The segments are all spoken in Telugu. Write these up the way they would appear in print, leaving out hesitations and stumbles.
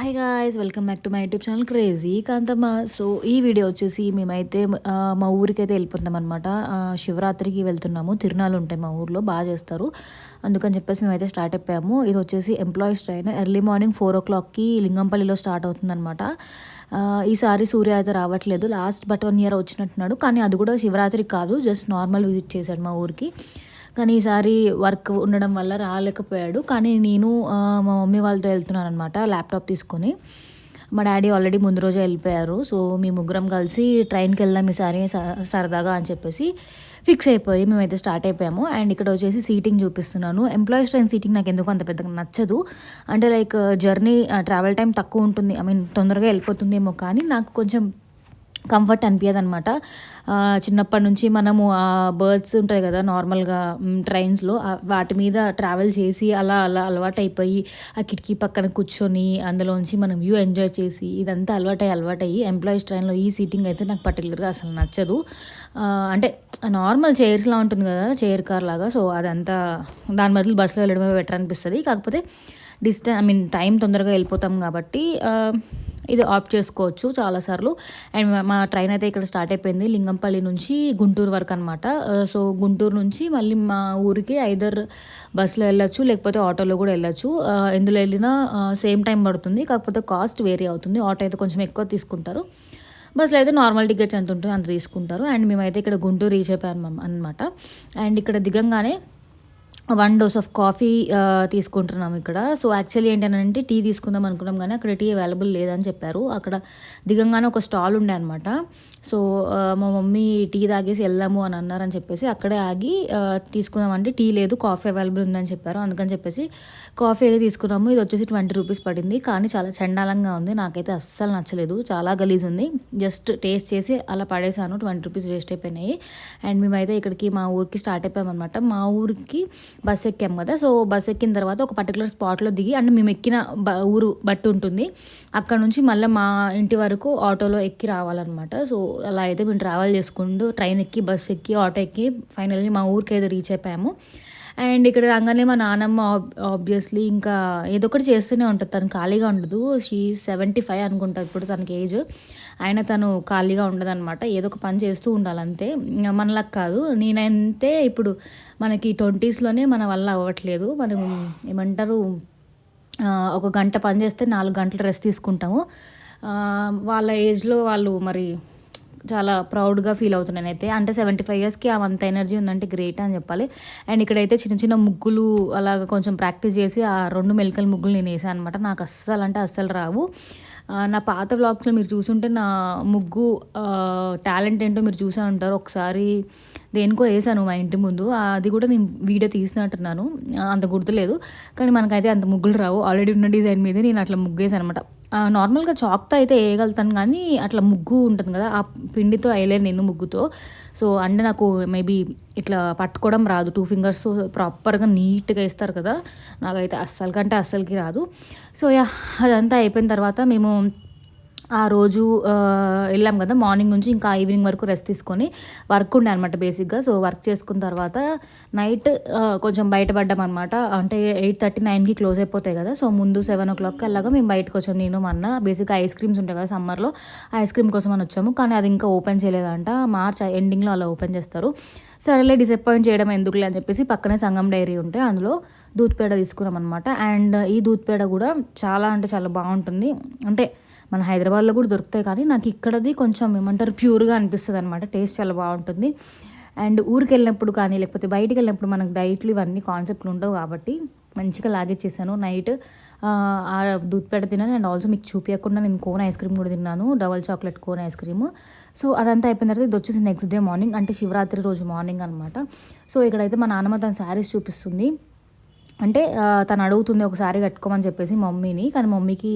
Hi guys welcome back to my YouTube channel crazy Kanthamma. So ఈ వీడియో వచ్చేసి మేమైతే మా ఊరికైతే వెళ్ళిపోతాం అనమాట. శివరాత్రికి వెళ్తున్నాము. తిరునాళ్ళు ఉంటాయి మా ఊర్లో, బాగా చేస్తారు. అందుకని చెప్పేసి మేమైతే స్టార్ట్ అయిపోయాము. ఇది వచ్చేసి ఎంప్లాయీస్ ట్రైన్. ఎర్లీ మార్నింగ్ 4 o'clockకి లింగంపల్లిలో స్టార్ట్ అవుతుందన్నమాట. ఈసారి సూర్య అయితే రావట్లేదు. లాస్ట్ బట్ 1 year వచ్చినట్టున్నాడు, కానీ అది కూడా శివరాత్రికి కాదు, జస్ట్ నార్మల్ విజిట్ చేశాడు మా ఊరికి. కానీ ఈసారి వర్క్ ఉండడం వల్ల రాలేకపోయాడు. కానీ నేను మా మమ్మీ వాళ్ళతో వెళ్తున్నాను అనమాట, ల్యాప్టాప్ తీసుకొని. మా డాడీ ఆల్రెడీ ముందు రోజే వెళ్ళిపోయారు. సో మేము ముగ్గురం కలిసి ట్రైన్కి వెళ్దాం ఈసారి సరదాగా అని చెప్పేసి ఫిక్స్ అయిపోయి మేమైతే స్టార్ట్ అయిపోయాము. అండ్ ఇక్కడ వచ్చేసి సీటింగ్ చూపిస్తున్నాను. ఎంప్లాయీస్ ట్రైన్ సీటింగ్ నాకు ఎందుకు అంత పెద్దగా నచ్చదు. అంటే లైక్ జర్నీ ట్రావెల్ టైం తక్కువ ఉంటుంది, ఐ మీన్ తొందరగా వెళ్ళిపోతుందేమో, కానీ నాకు కొంచెం కంఫర్ట్ అనిపించదు అనమాట. చిన్నప్పటి నుంచి మనము ఆ బర్త్స్ ఉంటాయి కదా నార్మల్గా ట్రైన్స్లో, వాటి మీద ట్రావెల్ చేసి అలా అలా అలవాటు అయిపోయి ఆ కిటికీ పక్కన కూర్చొని అందులోంచి మనం వ్యూ ఎంజాయ్ చేసి ఇదంతా అలవాటయ్యి ఎంప్లాయీస్ ట్రైన్లో ఈ సీటింగ్ అయితే నాకు పర్టికులర్గా అసలు నచ్చదు. అంటే నార్మల్ చైర్స్లా ఉంటుంది కదా, చైర్ కార్ లాగా. సో అదంతా దాని బదులు బస్సులో వెళ్ళడమే బెటర్ అనిపిస్తుంది. కాకపోతే ఐ మీన్ టైం తొందరగా వెళ్ళిపోతాం కాబట్టి ఇది ఆప్ట్ చేసుకోవచ్చు చాలాసార్లు. అండ్ మా ట్రైన్ అయితే ఇక్కడ స్టార్ట్ అయిపోయింది, లింగంపల్లి నుంచి గుంటూరు వరకు అనమాట. సో గుంటూరు నుంచి మళ్ళీ మా ఊరికి ఐదర్ బస్సులో వెళ్ళొచ్చు, లేకపోతే ఆటోలో కూడా వెళ్ళొచ్చు. ఎందులో వెళ్ళినా సేమ్ టైం పడుతుంది, కాకపోతే కాస్ట్ వేరీ అవుతుంది. ఆటో అయితే కొంచెం ఎక్కువ తీసుకుంటారు, బస్సులో అయితే నార్మల్ టికెట్స్ ఎంత ఉంటుందో అంత తీసుకుంటారు. అండ్ మేమైతే ఇక్కడ గుంటూరు రీచ్ అయిపోయాం అనమాట. అండ్ ఇక్కడ దిగంగానే 1 dose ఆఫ్ కాఫీ తీసుకుంటున్నాం ఇక్కడ. సో యాక్చువల్లీ ఏంటంటే టీ తీసుకుందాం అనుకున్నాం, కానీ అక్కడ టీ అవైలబుల్ లేదని చెప్పారు. అక్కడ దిగంగానే ఒక స్టాల్ ఉండే అనమాట. సో మా మమ్మీ టీ తాగేసి వెళ్దాము అని అన్నారని చెప్పేసి అక్కడే ఆగి తీసుకుందామంటే టీ లేదు, కాఫీ అవైలబుల్ ఉందని చెప్పారు. అందుకని చెప్పేసి కాఫీ అయితే తీసుకున్నాము. ఇది వచ్చేసి 20 రూపీస్ పడింది, కానీ చాలా చండాలంగా ఉంది. నాకైతే అస్సలు నచ్చలేదు, చాలా గలీజ్ ఉంది. జస్ట్ టేస్ట్ చేసి అలా పడేసాను, 20 రూపీస్ వేస్ట్ అయిపోయినాయి. అండ్ మేమైతే ఇక్కడికి మా ఊరికి స్టార్ట్ అయిపోయామన్నమాట. మా ఊరికి బస్ ఎక్కాము కదా. సో బస్ ఎక్కిన తర్వాత ఒక పర్టికులర్ స్పాట్లో దిగి, అంటే మేము ఎక్కిన ఊరు బట్టి ఉంటుంది, అక్కడ నుంచి మళ్ళీ మా ఇంటి వరకు ఆటోలో ఎక్కి రావాలన్నమాట. సో అలా అయితే మేము ట్రావెల్ చేసుకుంటూ ట్రైన్ ఎక్కి, బస్ ఎక్కి, ఆటో ఎక్కి ఫైనల్లీ మా ఊరికి అయితే రీచ్ అయిపోయాము. అండ్ ఇక్కడ రాగానే మా నాన్నమ్మ ఆబ్వియస్లీ ఇంకా ఏదో ఒకటి చేస్తూనే ఉంటుంది, తను ఖాళీగా ఉండదు. 75 అనుకుంటా ఇప్పుడు తనకి ఏజ్, అయినా తను ఖాళీగా ఉండదన్నమాట, ఏదో ఒక పని చేస్తూ ఉండాలి అంతే. మనలకు కాదు, నేనంతే ఇప్పుడు మనకి 20sలోనే మన వల్ల అవ్వట్లేదు. మనం ఏమంటారు, ఒక గంట పని చేస్తే 4 గంటలు రెస్ట్ తీసుకుంటాము. వాళ్ళ ఏజ్లో వాళ్ళు మరి చాలా ప్రౌడ్గా ఫీల్ అవుతున్నాను నేనైతే. అంటే 75 yearsకి అంత ఎనర్జీ ఉందంటే గ్రేట్ అని చెప్పాలి. అండ్ ఇక్కడైతే చిన్న చిన్న ముగ్గులు అలాగ కొంచెం ప్రాక్టీస్ చేసి ఆ 2 మెలికల ముగ్గులు నేను వేసాను అనమాట. నాకు అస్సలు అంటే అస్సలు రావు. నా పాత వ్లాగ్స్లో మీరు చూసుంటే నా ముగ్గు టాలెంట్ ఏంటో మీరు చూసే ఉంటారు. ఒకసారి దేనికో వేసాను మా ఇంటి ముందు, అది కూడా నేను వీడియో తీసినట్టున్నాను, అంత గుర్తులేదు. కానీ మనకైతే అంత ముగ్గులు రావు. ఆల్రెడీ ఉన్న డిజైన్ మీద నేను అట్లా ముగ్గు వేసాను అనమాట. నార్మల్గా చాక్తో అయితే వేయగలుగుతాను, కానీ అట్లా ముగ్గు ఉంటుంది కదా, ఆ పిండితో వేయలేను నేను ముగ్గుతో. సో అంటే నాకు మేబీ ఇట్లా పట్టుకోవడం రాదు, 2 fingers ప్రాపర్గా నీట్గా వేస్తారు కదా, నాకైతే అస్సలకంటే అస్సలకి రాదు. సో యా, అదంతా అయిపోయిన తర్వాత మేము ఆ రోజు వెళ్ళాం కదా, మార్నింగ్ నుంచి ఇంకా ఈవినింగ్ వరకు రెస్ట్ తీసుకొని వర్క్ ఉండే అనమాట బేసిక్గా. సో వర్క్ చేసుకున్న తర్వాత నైట్ కొంచెం బయటపడ్డాం అనమాట. అంటే 8:30-9కి క్లోజ్ అయిపోతాయి కదా. సో ముందు 7 o'clock అలాగా మేము బయటకు వచ్చాము, నేను మా అన్న. బేసిక్గా ఐస్ క్రీమ్స్ ఉంటాయి కదా సమ్మర్లో, ఐస్ క్రీమ్ కోసం అని వచ్చాము, కానీ అది ఇంకా ఓపెన్ చేయలేదంట. మార్చ్ ఎండింగ్లో అలా ఓపెన్ చేస్తారు. సరేలే, డిసప్పాయింట్ చేయడం ఎందుకులే అని చెప్పేసి పక్కనే సంగం డైరీ ఉంటే అందులో దూద్ పేడ తీసుకున్నాం అనమాట. అండ్ ఈ దూద్ పేడ కూడా చాలా అంటే చాలా బాగుంటుంది. అంటే మన హైదరాబాద్లో కూడా దొరుకుతాయి, కానీ నాకు ఇక్కడది కొంచెం ఏమంటారు ప్యూర్గా అనిపిస్తుంది అనమాట, టేస్ట్ చాలా బాగుంటుంది. అండ్ ఊరికి వెళ్ళినప్పుడు కానీ లేకపోతే బయటికి వెళ్ళినప్పుడు మనకు డైట్లు ఇవన్నీ కాన్సెప్ట్లు ఉండవు కాబట్టి మంచిగా లాగేచ్చేసాను నైట్. ఆ దూద్ పేడ తిన్నాను. అండ్ ఆల్సో మీకు చూపించకుండా నేను కోన్ ఐస్ క్రీమ్ కూడా తిన్నాను, double chocolate cone ice cream. So అదంతా అయిపోయిన తర్వాత ఇది వచ్చేసి నెక్స్ట్ డే మార్నింగ్, అంటే శివరాత్రి రోజు మార్నింగ్ అనమాట. సో ఇక్కడైతే మా నాన్నమ్మ తన శారీస్ చూపిస్తుంది. అంటే తను అడుగుతుంది ఒక శారీ కట్టుకోమని చెప్పేసి మమ్మీని, కానీ మమ్మీకి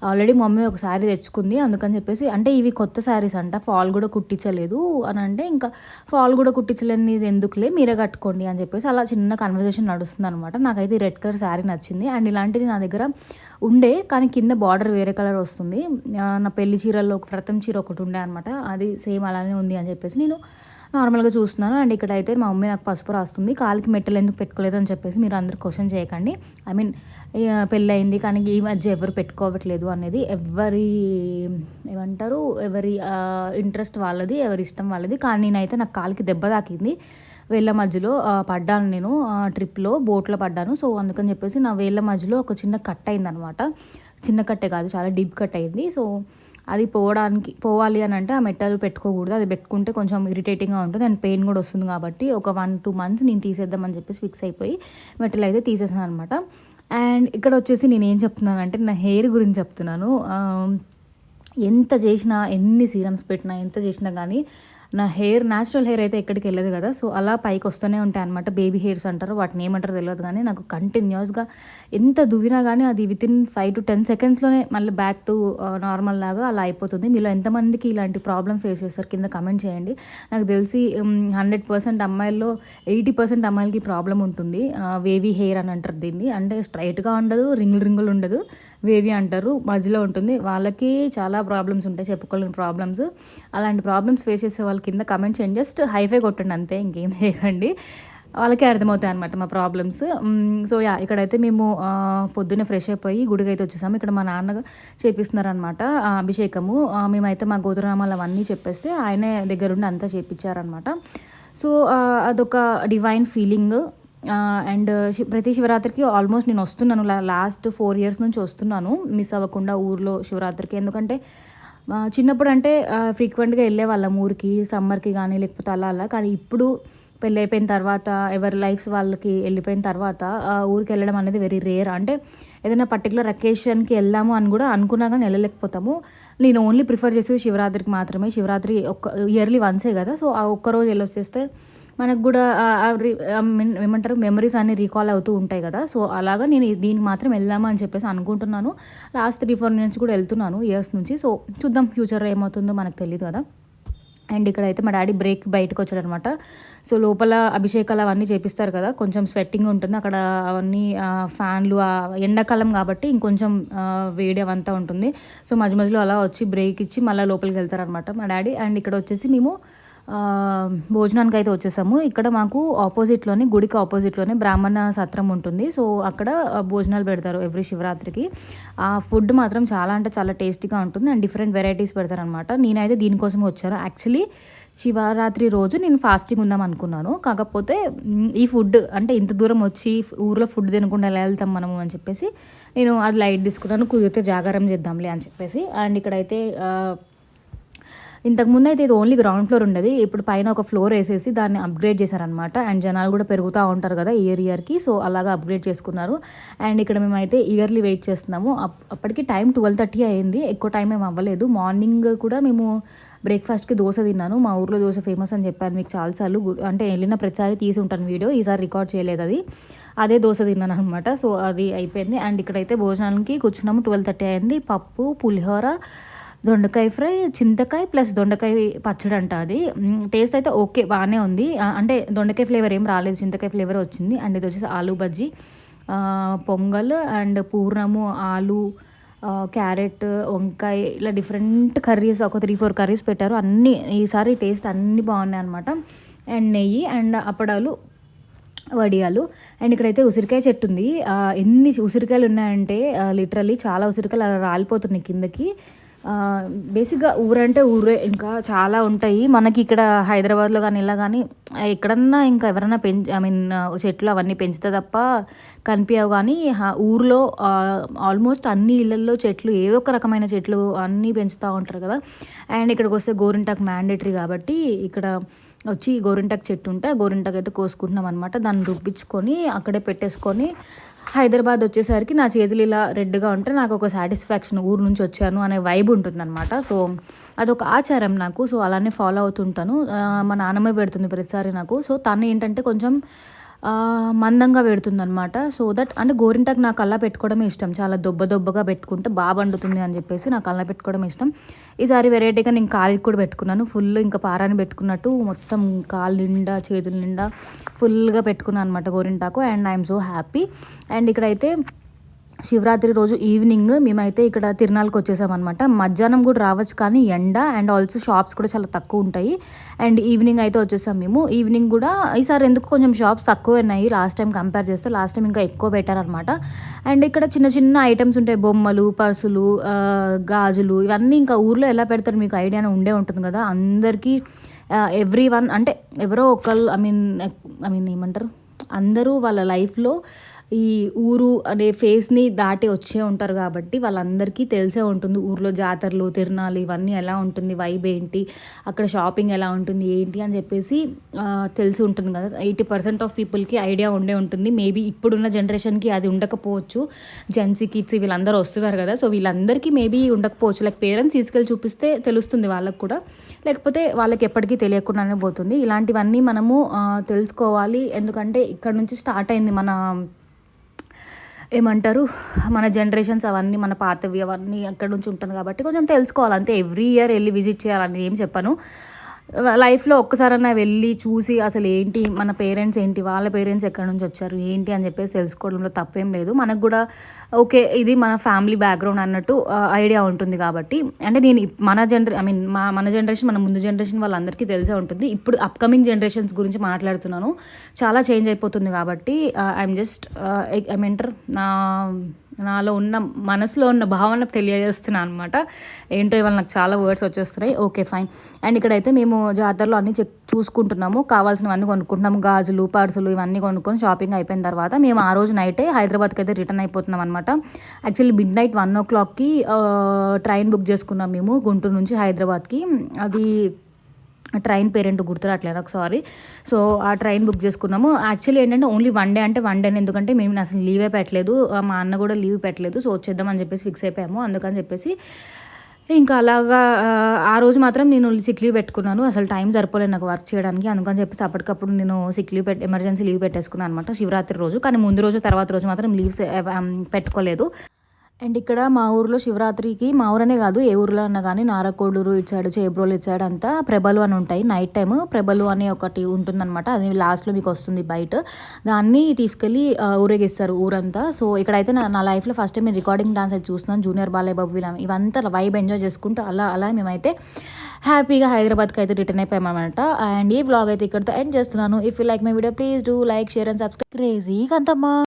ఆల్రెడీ మమ్మీ ఒక శారీ తెచ్చుకుంది. అందుకని చెప్పేసి, అంటే ఇవి కొత్త శారీస్ అంట, ఫాల్ కూడా కుట్టించలేదు అని అంటే, ఇంకా ఫాల్ కూడా కుట్టించలేని ఇది ఎందుకులే, మీరే కట్టుకోండి అని చెప్పేసి అలా చిన్న కన్వర్జేషన్ నడుస్తుంది అనమాట. నాకైతే రెడ్ కలర్ శారీ నచ్చింది. అండ్ ఇలాంటిది నా దగ్గర ఉండే, కానీ కింద బార్డర్ వేరే కలర్ వస్తుంది. నా పెళ్లి చీరల్లో ఒక వ్రతం చీర ఒకటి ఉండే అనమాట, అది సేమ్ అలానే ఉంది అని చెప్పేసి నేను నార్మల్గా చూస్తున్నాను. అండ్ ఇక్కడైతే మా మమ్మీ నాకు పసుపు రాస్తుంది. కాలికి మెట్టెలు ఎందుకు పెట్టుకోలేదు అని చెప్పేసి మీరు అందరు క్వశ్చన్ చేయకండి. ఐ మీన్ పెళ్ళయింది కానీ ఈ మధ్య ఎవరు పెట్టుకోవట్లేదు అనేది ఏమంటారు, ఎవరి ఇంట్రెస్ట్ వాళ్ళది, ఎవరి ఇష్టం వాళ్ళది. కానీ నేనైతే నాకు కాలికి దెబ్బ తాకింది వేళ్ళ మధ్యలో. పడ్డాను నేను ట్రిప్లో, బోట్లో పడ్డాను. సో అందుకని చెప్పేసి నా వేళ్ళ మధ్యలో ఒక చిన్న కట్ అయిందనమాట. చిన్న కట్టే కాదు, చాలా డీప్ కట్ అయింది. సో అది పోవాలి అని అంటే ఆ మెట్టలు పెట్టుకోకూడదు. అది పెట్టుకుంటే కొంచెం ఇరిటేటింగ్గా ఉంటుంది అండ్ పెయిన్ కూడా వస్తుంది. కాబట్టి ఒక 1-2 మంత్స్ నేను తీసేద్దామని చెప్పేసి ఫిక్స్ అయిపోయి మెట్టలు అయితే తీసేసాను అనమాట. అండ్ ఇక్కడ వచ్చేసి నేను ఏం చెప్తున్నానంటే నా హెయిర్ గురించి చెప్తున్నాను. ఎంత చేసినా, ఎన్ని సీరమ్స్ పెట్టినా, ఎంత చేసినా కానీ నా హెయిర్, న్యాచురల్ హెయిర్ అయితే ఎక్కడికి వెళ్ళదు కదా. సో అలా పైకి వస్తూనే ఉంటాయి అనమాట. బేబీ హెయిర్స్ అంటారు, వాటిని ఏమంటారో తెలియదు. కానీ నాకు కంటిన్యూస్గా ఎంత దువ్వినా కానీ అది వితిన్ 5 to 10 సెకండ్స్లోనే మళ్ళీ బ్యాక్ టు నార్మల్ లాగా అలా అయిపోతుంది. మీలో ఎంతమందికి ఇలాంటి ప్రాబ్లమ్ ఫేస్ చేస్తారు కింద కమెంట్ చేయండి. నాకు తెలిసి 100% అమ్మాయిల్లో 80% అమ్మాయిలకి ప్రాబ్లం ఉంటుంది. వేవీ హెయిర్ అని అంటారు దీన్ని. అంటే స్ట్రైట్గా ఉండదు, రింగులు ఉండదు, వేవి అంటారు, మధ్యలో ఉంటుంది. వాళ్ళకి చాలా ప్రాబ్లమ్స్ ఉంటాయి, చెప్పుకోలేని ప్రాబ్లమ్స్. అలాంటి ప్రాబ్లమ్స్ ఫేస్ చేసే వాళ్ళ కింద కమెంట్ చేయండి. జస్ట్ హైఫై కొట్టండి అంతే, ఇంకేం చేయకండి. వాళ్ళకే అర్థమవుతాయి అనమాట మా ప్రాబ్లమ్స్. సో ఇక్కడైతే మేము పొద్దున్నే ఫ్రెష్ అయిపోయి గుడికి అయితే వచ్చేసాము. ఇక్కడ మా నాన్న చేపిస్తున్నారనమాట అభిషేకము. మేమైతే మా గోత్రనామాలు అవన్నీ చెప్పేస్తే ఆయనే దగ్గరుండి అంతా చేపించారనమాట. సో అదొక డివైన్ ఫీలింగ్. అండ్ ప్రతి శివరాత్రికి ఆల్మోస్ట్ నేను వస్తున్నాను, లాస్ట్ 4 years నుంచి వస్తున్నాను మిస్ అవ్వకుండా ఊర్లో శివరాత్రికి. ఎందుకంటే చిన్నప్పుడు అంటే ఫ్రీక్వెంట్గా వెళ్ళే వాళ్ళం ఊరికి, సమ్మర్కి కానీ లేకపోతే అలా. కానీ ఇప్పుడు పెళ్ళి అయిపోయిన తర్వాత, ఎవరి లైఫ్స్ వాళ్ళకి వెళ్ళిపోయిన తర్వాత ఊరికి వెళ్ళడం అనేది వెరీ రేర్. అంటే ఏదైనా పర్టికులర్ అకేషన్కి వెళ్దాము అని కూడా అనుకున్నా కానీ వెళ్ళలేకపోతాము. నేను ఓన్లీ ప్రిఫర్ చేసేది శివరాత్రికి మాత్రమే. శివరాత్రి ఇయర్లీ వన్సే కదా. సో ఆ ఒక్కరోజు వెళ్ళొచ్చేస్తే మనకు కూడా ఏమంటారు, మెమరీస్ అన్నీ రీకాల్ అవుతూ ఉంటాయి కదా. సో అలాగా నేను దీనికి మాత్రం వెళ్దామా అని చెప్పేసి అనుకుంటున్నాను. లాస్ట్ 3-4 నుంచి కూడా వెళ్తున్నాను, ఇయర్స్ నుంచి. సో చూద్దాం ఫ్యూచర్లో ఏమవుతుందో మనకు తెలియదు కదా. అండ్ ఇక్కడైతే మా డాడీ బయటకు వచ్చాడనమాట. సో లోపల అభిషేకాలు అవన్నీ చేపిస్తారు కదా, కొంచెం స్వెట్టింగ్ ఉంటుంది అక్కడ. అవన్నీ ఫ్యాన్లు, ఎండాకాలం కాబట్టి ఇంకొంచెం వేడి అవంతా ఉంటుంది. సో మధ్యలో అలా వచ్చి బ్రేక్ ఇచ్చి మళ్ళీ లోపలికి వెళ్తారనమాట మా డాడీ. అండ్ ఇక్కడ వచ్చేసి మేము భోజనానికి అయితే వచ్చేసాము. ఇక్కడ మాకు ఆపోజిట్లోనే, గుడికి ఆపోజిట్లోనే బ్రాహ్మణ సత్రం ఉంటుంది. సో అక్కడ భోజనాలు పెడతారు ఎవ్రీ శివరాత్రికి. ఆ ఫుడ్ మాత్రం చాలా అంటే చాలా టేస్టీగా ఉంటుంది అండ్ డిఫరెంట్ వెరైటీస్ పెడతారనమాట. నేనైతే దీనికోసమే వచ్చాను. యాక్చువల్లీ శివరాత్రి రోజు నేను ఫాస్టింగ్ ఉందాం అనుకున్నాను. కాకపోతే ఈ ఫుడ్ అంటే ఇంత దూరం వచ్చి ఊర్లో ఫుడ్ తినకుండా ఎలా వెళ్తాం మనము అని చెప్పేసి నేను అది లైట్ తీసుకున్నాను. కుదిరితే జాగారం చేద్దాంలే అని చెప్పేసి. అండ్ ఇక్కడైతే ఇంతకుముందు అయితే ఇది ఓన్లీ గ్రౌండ్ ఫ్లోర్ ఉండేది. ఇప్పుడు పైన ఒక ఫ్లోర్ వేసేసి దాన్ని అప్గ్రేడ్ చేశారనమాట. అండ్ జనాలు కూడా పెరుగుతూ ఉంటారు కదా ఇయర్కి. సో అలాగా అప్గ్రేడ్ చేసుకున్నారు. అండ్ ఇక్కడ మేమైతే ఇయర్లీ వెయిట్ చేస్తున్నాము. అప్పటికి టైం 12:30 అయింది, ఎక్కువ టైం ఏం అవ్వలేదు. మార్నింగ్ కూడా మేము బ్రేక్ఫాస్ట్కి దోశ తిన్నాను. మా ఊర్లో దోశ ఫేమస్ అని చెప్పాను మీకు చాలాసార్లు. అంటే వెళ్ళిన ప్రతిసారి తీసి ఉంటాను వీడియో, ఈసారి రికార్డ్ చేయలేదు అది. అదే దోశ తిన్నాను అనమాట. సో అది అయిపోయింది. అండ్ ఇక్కడైతే భోజనానికి కూర్చున్నాము. 12:30 అయింది. పప్పు, పులిహోర, దొండకాయ ఫ్రై, చింతకాయ ప్లస్ దొండకాయ పచ్చడి అంట. అది టేస్ట్ అయితే ఓకే, బాగానే ఉంది. అంటే దొండకాయ ఫ్లేవర్ ఏం రాలేదు, చింతకాయ ఫ్లేవర్ వచ్చింది. అండ్ ఇది వచ్చేసి ఆలూ బజ్జీ, పొంగల్ అండ్ పూర్ణము, ఆలు, క్యారెట్, వంకాయ, ఇలా డిఫరెంట్ కర్రీస్, ఒక 3-4 కర్రీస్ పెట్టారు. అన్నీ ఈసారి టేస్ట్ అన్నీ బాగున్నాయి అనమాట. అండ్ నెయ్యి అండ్ అప్పడాలు, వడియాలు. అండ్ ఇక్కడైతే ఉసిరికాయ చెట్టు ఉంది. ఎన్ని ఉసిరికాయలు ఉన్నాయంటే లిటరల్లీ చాలా ఉసిరికాయలు అలా రాలిపోతున్నాయి కిందకి. బేసిక్గా ఊరంటే ఊరే, ఇంకా చాలా ఉంటాయి మనకి ఇక్కడ హైదరాబాద్లో కానీ ఇలా కానీ ఎక్కడన్నా ఇంకా ఎవరైనా చెట్లు అవన్నీ పెంచితే తప్ప కనిపించవు. కానీ ఊర్లో ఆల్మోస్ట్ అన్ని ఇళ్ళల్లో చెట్లు, ఏదో ఒక రకమైన చెట్లు అన్నీ పెంచుతూ ఉంటారు కదా. అండ్ ఇక్కడికి వస్తే గోరింటాకు మ్యాండేటరీ కాబట్టి ఇక్కడ వచ్చి గోరింటాకు చెట్టు ఉంటే ఆ గోరింటాకు అయితే కోసుకుంటున్నాం అనమాట. దాన్ని రుబ్బించుకొని అక్కడే పెట్టేసుకొని హైదరాబాద్ వచ్చేసరికి నా చేతులు ఇలా రెడ్గా ఉంటే నాకు ఒక సాటిస్ఫాక్షన్, ఊరు నుంచి వచ్చాను అనే వైబ్ ఉంటుందన్నమాట. సో అదొక ఆచారం నాకు. సో అలానే ఫాలో అవుతుంటాను. మా నాన్నమ్మ పెడుతుంది ప్రతిసారి నాకు. సో తను ఏంటంటే కొంచెం మందంగా పెడుతుందనమాట. సో దట్ అంటే గోరింటాకు నాకు అలా పెట్టుకోవడమే ఇష్టం. చాలా దొబ్బగా పెట్టుకుంటే బాగా వండుతుంది అని చెప్పేసి నాకు అలా పెట్టుకోవడం ఇష్టం. ఈసారి వెరైటీగా నేను కాలికి కూడా పెట్టుకున్నాను. ఫుల్ ఇంకా పారాని పెట్టుకున్నట్టు మొత్తం కాలు నిండా, చేతుల నిండా ఫుల్గా పెట్టుకున్నాను అనమాట గోరింటాకు. And I'm so happy. And ఇక్కడైతే శివరాత్రి రోజు ఈవినింగ్ మేమైతే ఇక్కడ తిరునాళ్ళకి వచ్చేసామన్నమాట. మధ్యాహ్నం కూడా రావచ్చు కానీ ఎండ అండ్ ఆల్సో షాప్స్ కూడా చాలా తక్కువ ఉంటాయి. అండ్ ఈవినింగ్ అయితే వచ్చేసాం మేము. ఈవినింగ్ కూడా ఈసారి ఎందుకు కొంచెం షాప్స్ తక్కువ ఉన్నాయి లాస్ట్ టైం కంపేర్ చేస్తే. లాస్ట్ టైం ఇంకా ఎక్కువ పెట్టారనమాట. అండ్ ఇక్కడ చిన్న చిన్న ఐటమ్స్ ఉంటాయి, బొమ్మలు, పర్సులు, గాజులు, ఇవన్నీ ఇంకా ఊర్లో ఎలా పెడతారు మీకు ఐడియానే ఉండే ఉంటుంది కదా అందరికీ. ఎవ్రీ వన్ అంటే ఎవరో ఒకళ్ళు ఐ మీన్ ఏమంటారు, అందరూ వాళ్ళ లైఫ్లో ఈ ఊరు అనే ఫేస్ని దాటి వచ్చే ఉంటారు కాబట్టి వాళ్ళందరికీ తెలిసే ఉంటుంది ఊర్లో జాతరలు, తిరునాళ్ళు ఇవన్నీ ఎలా ఉంటుంది, వైబ్ ఏంటి, అక్కడ షాపింగ్ ఎలా ఉంటుంది ఏంటి అని చెప్పేసి తెలిసి ఉంటుంది కదా. 80% ఆఫ్ పీపుల్కి ఐడియా ఉండే ఉంటుంది. మేబీ ఇప్పుడున్న జనరేషన్కి అది ఉండకపోవచ్చు. జెన్సీ కిడ్స్ వీళ్ళందరూ వస్తున్నారు కదా, సో వీళ్ళందరికీ మేబీ ఉండకపోవచ్చు. లైక్ పేరెంట్స్ తీసుకెళ్ళి చూపిస్తే తెలుస్తుంది వాళ్ళకు కూడా, లేకపోతే వాళ్ళకి ఎప్పటికీ తెలియకుండానే పోతుంది. ఇలాంటివన్నీ మనము తెలుసుకోవాలి. ఎందుకంటే ఇక్కడ నుంచి స్టార్ట్ అయింది మన ఏమంటారు, మన జనరేషన్స్ అవన్నీ, మన పాతవి అవన్నీ అక్కడ నుంచి ఉంటుంది కాబట్టి కొంచెం తెలుసుకోవాలి అంతే. ఎవ్రీ ఇయర్ వెళ్ళి విజిట్ చేయాలని ఏం చెప్పను. లైఫ్లో ఒక్కసారన్నా వెళ్ళి చూసి అసలు ఏంటి మన పేరెంట్స్ ఏంటి, వాళ్ళ పేరెంట్స్ ఎక్కడి నుంచి వచ్చారు ఏంటి అని చెప్పేసి తెలుసుకోవడంలో తప్పేం లేదు. మనకు కూడా ఓకే ఇది మన ఫ్యామిలీ బ్యాక్గ్రౌండ్ అన్నట్టు ఐడియా ఉంటుంది కాబట్టి. అంటే నేను మన జనరేషన్, మన ముందు జనరేషన్ వాళ్ళందరికీ తెలిసే ఉంటుంది. ఇప్పుడు అప్కమింగ్ జనరేషన్స్ గురించి మాట్లాడుతున్నాను. చాలా చేంజ్ అయిపోతుంది కాబట్టి ఐఎమ్ జస్ట్ ఏమంటారు, నాలో ఉన్న మనసులో ఉన్న భావన తెలియజేస్తున్నాను అనమాట. ఏంటో ఇవాళ నాకు చాలా వర్డ్స్ వచ్చేస్తున్నాయి. Okay fine. అండ్ ఇక్కడైతే మేము జాతరలో అన్నీ చూసుకుంటున్నాము, కావాల్సినవన్నీ కొనుక్కుంటున్నాము. గాజులు, పర్సులు ఇవన్నీ కొనుక్కొని షాపింగ్ అయిపోయిన తర్వాత మేము ఆ రోజు నైటే హైదరాబాద్కి అయితే రిటర్న్ అయిపోతున్నాం అనమాట. యాక్చువల్లీ మిడ్-నైట్ 1 o'clockకి ట్రైన్ బుక్ చేసుకున్నాం మేము గుంటూరు నుంచి హైదరాబాద్కి. అది ట్రైన్ పేరెంట్ గుర్తురాట్లేదు నాకు, సారీ. సో ఆ ట్రైన్ బుక్ చేసుకున్నాము. యాక్చువల్లీ ఏంటంటే ఓన్లీ 1 డే అంటే 1 డే, ఎందుకంటే మేము అసలు లీవే పెట్టలేదు, మా అన్న కూడా లీవ్ పెట్టలేదు. సో వచ్చేద్దామని చెప్పేసి ఫిక్స్ అయిపోయాము. అందుకని చెప్పేసి ఇంకా అలాగా ఆ రోజు మాత్రం నేను సిక్ లీవ్ పెట్టుకున్నాను. అసలు టైం సరిపోలేదు నాకు వర్క్ చేయడానికి. అందుకని చెప్పేసి అప్పటికప్పుడు నేను సిక్ లీవ్ ఎమర్జెన్సీ లీవ్ పెట్టేసుకున్నాను అనమాట శివరాత్రి రోజు. కానీ ముందు రోజు తర్వాత రోజు మాత్రం లీవ్స్ పెట్టుకోలేదు. అండ్ ఇక్కడ మా ఊర్లో శివరాత్రికి, మా ఊరనే కాదు ఏ ఊర్లో అన్నా కానీ, నారకోడూరు ఇటు సైడ్, చేబ్రోలు ఇటు సైడ్ అంతా ప్రభలు అని ఉంటాయి. నైట్ టైం ప్రభలు అనే ఒకటి ఉంటుందన్నమాట. అది లాస్ట్లో మీకు వస్తుంది బయట. దాన్ని తీసుకెళ్ళి ఊరేగిస్తారు ఊరంతా. సో ఇక్కడైతే నా లైఫ్లో ఫస్ట్ టైం నేను రికార్డింగ్ డాన్స్ అయితే చూస్తున్నాను. జూనియర్ బాలయ్య బాబు ఇవంతా వైబ్ ఎంజాయ్ చేసుకుంటూ అలా మేమైతే హ్యాపీగా హైదరాబాద్కి అయితే రిటర్న్ అయిపోయామన్నమాట. అండ్ ఈ వ్లాగ్ అయితే ఇక్కడితో ఎండ్ చేస్తున్నాను. If you like my video please do like, share and subscribe. Crazy కంతమ్మా.